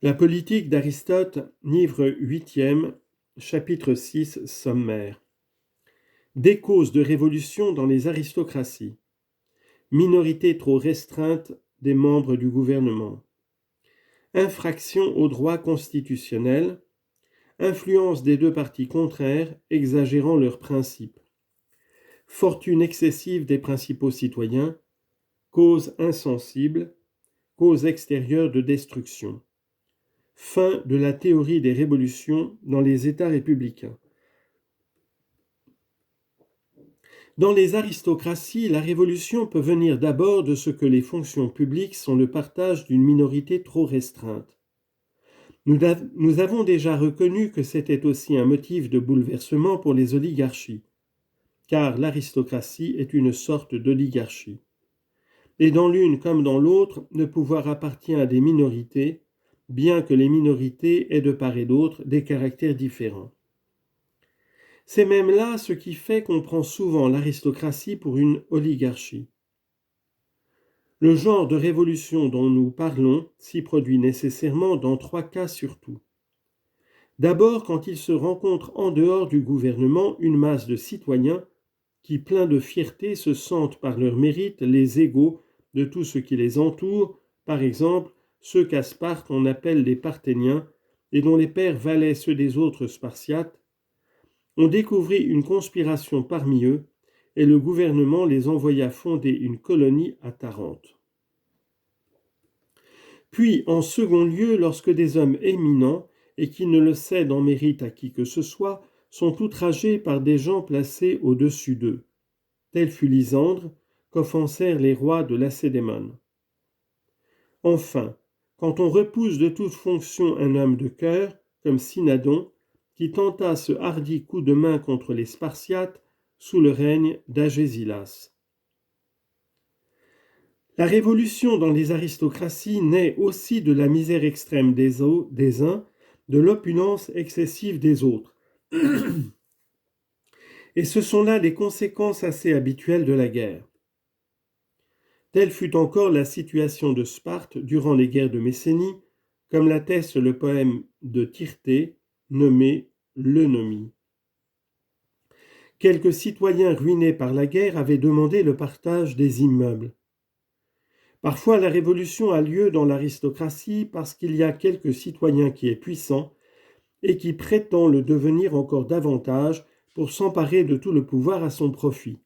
La politique d'Aristote, livre 8e, chapitre 6, sommaire. Des causes de révolution dans les aristocraties. Minorité trop restreinte des membres du gouvernement. Infraction au droit constitutionnel. Influence des deux partis contraires exagérant leurs principes. Fortune excessive des principaux citoyens. Cause insensible. Cause extérieure de destruction. Fin de la théorie des révolutions dans les États républicains. Dans les aristocraties, la révolution peut venir d'abord de ce que les fonctions publiques sont le partage d'une minorité trop restreinte. Nous avons déjà reconnu que c'était aussi un motif de bouleversement pour les oligarchies, car l'aristocratie est une sorte d'oligarchie. Et dans l'une comme dans l'autre, le pouvoir appartient à des minorités, bien que les minorités aient de part et d'autre des caractères différents. C'est même là ce qui fait qu'on prend souvent l'aristocratie pour une oligarchie. Le genre de révolution dont nous parlons s'y produit nécessairement dans 3 cas surtout. D'abord, quand il se rencontre en dehors du gouvernement une masse de citoyens qui, pleins de fierté, se sentent par leur mérite les égaux de tout ce qui les entoure, par exemple ceux qu'à Sparte on appelle les Parthéniens et dont les pères valaient ceux des autres Spartiates. On découvrit une conspiration parmi eux et le gouvernement les envoya fonder une colonie à Tarente. Puis, en second lieu, lorsque des hommes éminents, et qui ne le cèdent en mérite à qui que ce soit, sont outragés par des gens placés au-dessus d'eux. Tel fut Lysandre, qu'offensèrent les rois de Lacédémone. Enfin, quand on repousse de toute fonction un homme de cœur, comme Cynadon, qui tenta ce hardi coup de main contre les Spartiates sous le règne d'Agésilas. La révolution dans les aristocraties naît aussi de la misère extrême des uns, de l'opulence excessive des autres. Et ce sont là des conséquences assez habituelles de la guerre. Telle fut encore la situation de Sparte durant les guerres de Messénie, comme l'atteste le poème de Tirtée, nommé l'Eunomie. Quelques citoyens ruinés par la guerre avaient demandé le partage des immeubles. Parfois, la révolution a lieu dans l'aristocratie parce qu'il y a quelques citoyens qui est puissant et qui prétend le devenir encore davantage pour s'emparer de tout le pouvoir à son profit.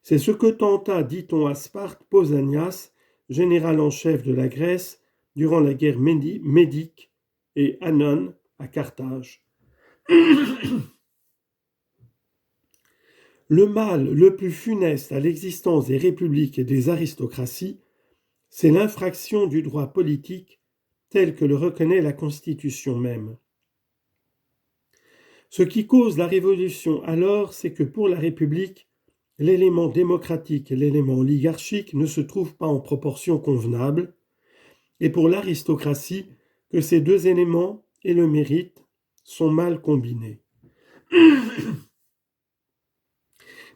C'est ce que tenta, dit-on à Sparte, Pausanias, général en chef de la Grèce, durant la guerre médique, et Hannon à Carthage. Le mal le plus funeste à l'existence des républiques et des aristocraties, c'est l'infraction du droit politique tel que le reconnaît la Constitution même. Ce qui cause la révolution alors, c'est que pour la République, l'élément démocratique et l'élément oligarchique ne se trouvent pas en proportion convenable, et pour l'aristocratie, que ces deux éléments et le mérite sont mal combinés.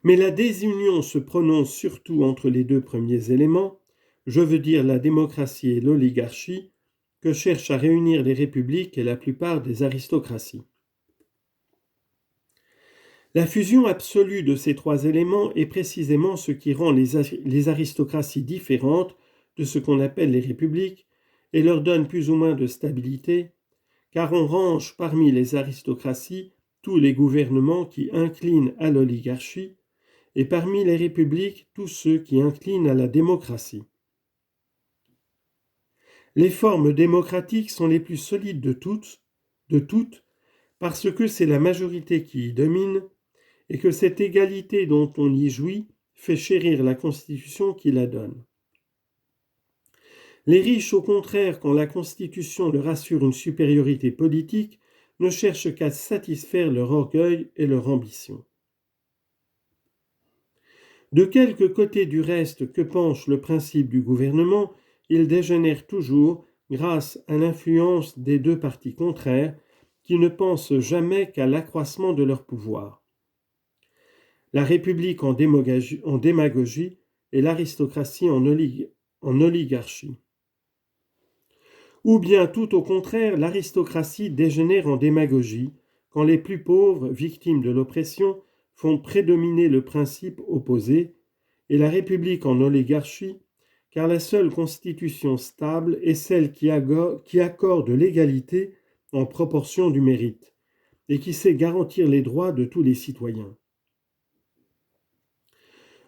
Mais la désunion se prononce surtout entre les deux premiers éléments, je veux dire la démocratie et l'oligarchie, que cherchent à réunir les républiques et la plupart des aristocraties. La fusion absolue de ces 3 éléments est précisément ce qui rend les aristocraties différentes de ce qu'on appelle les républiques et leur donne plus ou moins de stabilité, car on range parmi les aristocraties tous les gouvernements qui inclinent à l'oligarchie et parmi les républiques tous ceux qui inclinent à la démocratie. Les formes démocratiques sont les plus solides de toutes, parce que c'est la majorité qui y domine, et que cette égalité dont on y jouit fait chérir la Constitution qui la donne. Les riches, au contraire, quand la Constitution leur assure une supériorité politique, ne cherchent qu'à satisfaire leur orgueil et leur ambition. De quelque côté du reste que penche le principe du gouvernement, il dégénère toujours grâce à l'influence des deux partis contraires qui ne pensent jamais qu'à l'accroissement de leur pouvoir. La République en démagogie et l'aristocratie en oligarchie. Ou bien tout au contraire, l'aristocratie dégénère en démagogie, quand les plus pauvres, victimes de l'oppression, font prédominer le principe opposé, et la République en oligarchie, car la seule constitution stable est celle qui accorde l'égalité en proportion du mérite, et qui sait garantir les droits de tous les citoyens.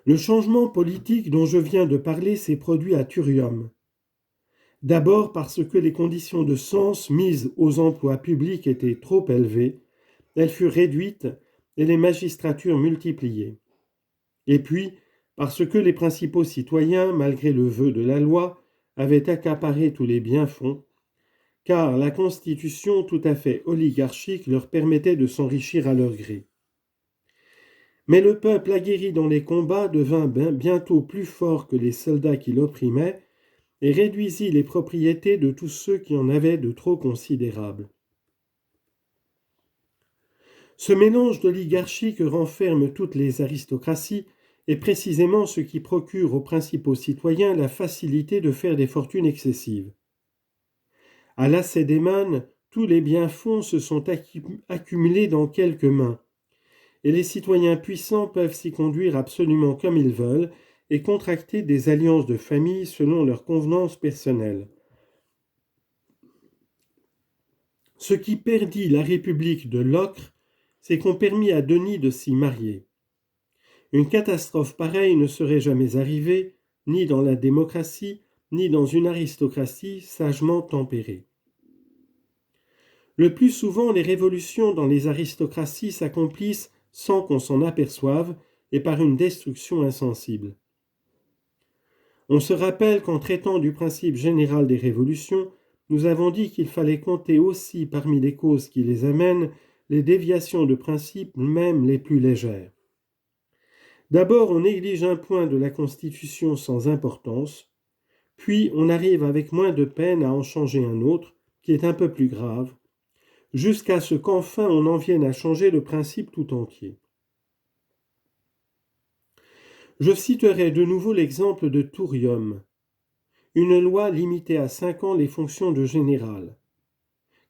Le changement politique dont je viens de parler s'est produit à Thurium. D'abord parce que les conditions de sens mises aux emplois publics étaient trop élevées, elles furent réduites et les magistratures multipliées. Et puis parce que les principaux citoyens, malgré le vœu de la loi, avaient accaparé tous les bienfaits, car la constitution tout à fait oligarchique leur permettait de s'enrichir à leur gré. Mais le peuple aguerri dans les combats devint bientôt plus fort que les soldats qui l'opprimaient et réduisit les propriétés de tous ceux qui en avaient de trop considérables. Ce mélange d'oligarchie que renferment toutes les aristocraties est précisément ce qui procure aux principaux citoyens la facilité de faire des fortunes excessives. À Lacédémone, tous les biens-fonds se sont accumulés dans quelques mains, et les citoyens puissants peuvent s'y conduire absolument comme ils veulent et contracter des alliances de famille selon leurs convenances personnelles. Ce qui perdit la République de Locre, c'est qu'on permit à Denis de s'y marier. Une catastrophe pareille ne serait jamais arrivée, ni dans la démocratie, ni dans une aristocratie sagement tempérée. Le plus souvent, les révolutions dans les aristocraties s'accomplissent sans qu'on s'en aperçoive et par une destruction insensible. On se rappelle qu'en traitant du principe général des révolutions, nous avons dit qu'il fallait compter aussi parmi les causes qui les amènent les déviations de principes même les plus légères. D'abord, on néglige un point de la Constitution sans importance, puis on arrive avec moins de peine à en changer un autre, qui est un peu plus grave, jusqu'à ce qu'enfin on en vienne à changer le principe tout entier. Je citerai de nouveau l'exemple de Thurium. Une loi limitait à 5 ans les fonctions de général.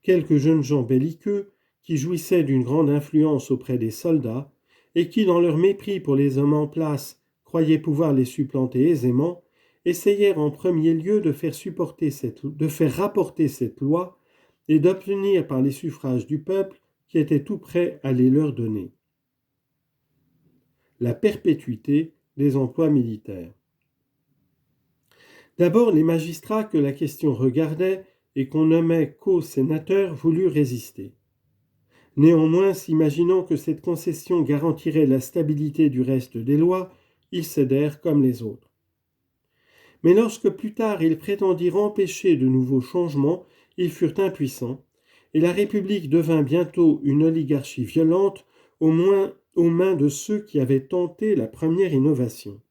Quelques jeunes gens belliqueux, qui jouissaient d'une grande influence auprès des soldats, et qui, dans leur mépris pour les hommes en place, croyaient pouvoir les supplanter aisément, essayèrent en premier lieu de faire rapporter cette loi et d'obtenir par les suffrages du peuple qui était tout prêt à les leur donner. La perpétuité des emplois militaires. D'abord, les magistrats que la question regardait et qu'on nommait co-sénateurs voulurent résister. Néanmoins, s'imaginant que cette concession garantirait la stabilité du reste des lois, ils cédèrent comme les autres. Mais lorsque plus tard ils prétendirent empêcher de nouveaux changements, ils furent impuissants, et la République devint bientôt une oligarchie violente, au moins aux mains de ceux qui avaient tenté la première innovation.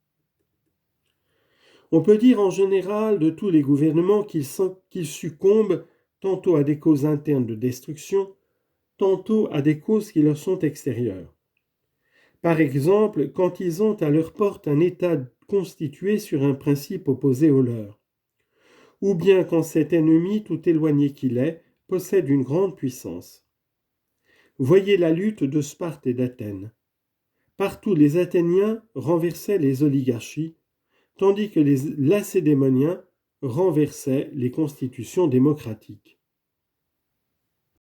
On peut dire en général de tous les gouvernements qu'ils succombent tantôt à des causes internes de destruction, tantôt à des causes qui leur sont extérieures. Par exemple, quand ils ont à leur porte un État constitué sur un principe opposé au leur, ou bien quand cet ennemi, tout éloigné qu'il est, possède une grande puissance. Voyez la lutte de Sparte et d'Athènes. Partout les Athéniens renversaient les oligarchies, tandis que les Lacédémoniens renversaient les constitutions démocratiques.